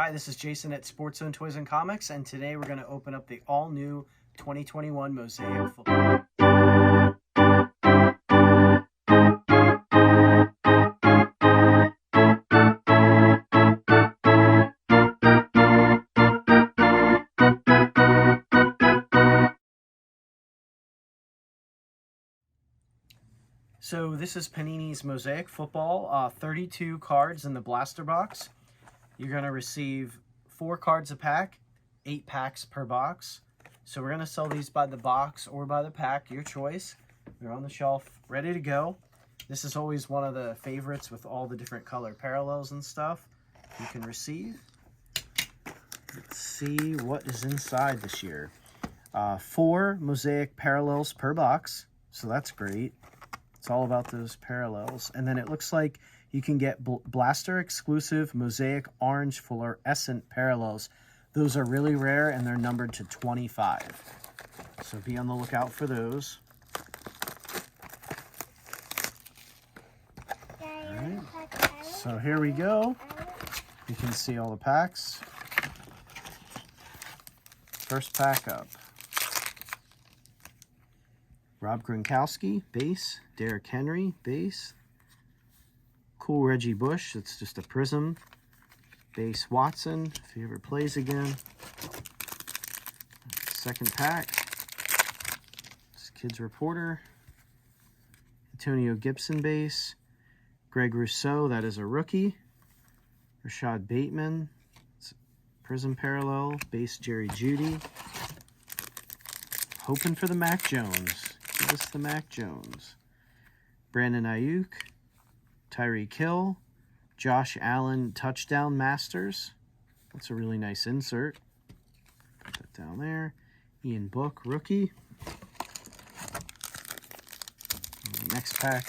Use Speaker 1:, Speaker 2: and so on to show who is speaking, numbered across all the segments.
Speaker 1: Hi, this is Jason at Sports Zone Toys and Comics, and today we're going to open up the all-new 2021 Mosaic football. So this is Panini's Mosaic football, 32 cards in the blaster box. You're going to receive 4 cards a pack, 8 packs per box. So we're going to sell these by the box or by the pack, your choice. They're on the shelf, ready to go. This is always one of the favorites with all the different color parallels and stuff you can receive. Let's see what is inside this year. 4 Mosaic parallels per box, so that's great. It's all about those parallels. And then it looks like you can get blaster exclusive Mosaic orange fluorescent parallels. Those are really rare and they're numbered to 25. So be on the lookout for those. All right. So here we go. You can see all the packs. First pack up. Rob Gronkowski, base. Derrick Henry, base. Cool Reggie Bush, it's just a prism. Base Watson, if he ever plays again. Second pack. This Kids Reporter. Antonio Gibson base. Greg Rousseau, that is a rookie. Rashad Bateman, it's a prism parallel. Base Jerry Jeudy. Hoping for the Mac Jones. Give us the Mac Jones. Brandon Ayuk, Tyreek Hill, Josh Allen touchdown masters. That's a really nice insert. Put that down there. Ian Book, rookie. Next pack.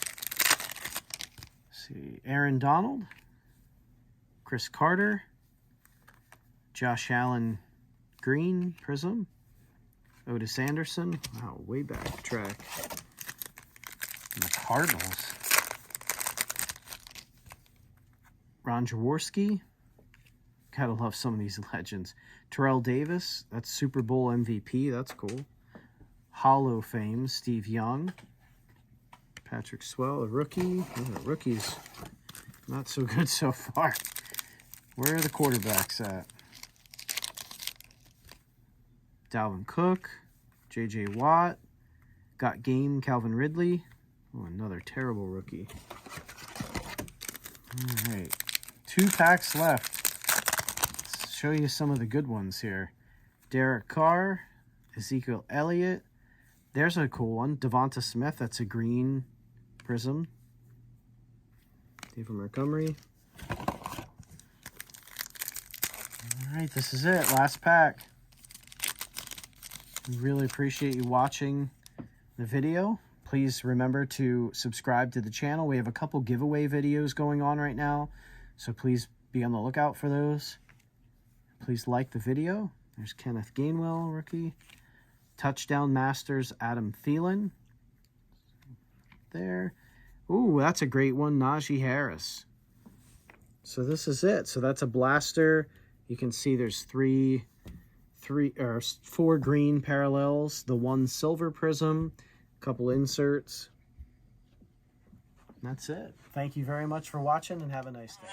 Speaker 1: Let's see, Aaron Donald, Chris Carter, Josh Allen green prism. Otis Anderson, wow, way back track. And the Cardinals. Ron Jaworski, gotta love some of these legends. Terrell Davis, that's Super Bowl MVP, that's cool. Hall of Fame, Steve Young. Patrick Swell, a rookie. Oh, rookies, not so good so far. Where are the quarterbacks at? Dalvin Cook, J.J. Watt, Got Game, Calvin Ridley. Oh, another terrible rookie. All right, 2 packs left. Let's show you some of the good ones here. Derek Carr, Ezekiel Elliott. There's a cool one. Devonta Smith, that's a green prism. David Montgomery. All right, this is it. Last pack. We really appreciate you watching the video. Please remember to subscribe to the channel. We have a couple giveaway videos going on right now, so please be on the lookout for those. Please like the video. There's Kenneth Gainwell, rookie. Touchdown Masters, Adam Thielen. There. Ooh, that's a great one, Najee Harris. So this is it. So that's a blaster. You can see there's 4 green parallels, the 1 silver prism, a couple inserts. And that's it. Thank you very much for watching and have a nice day.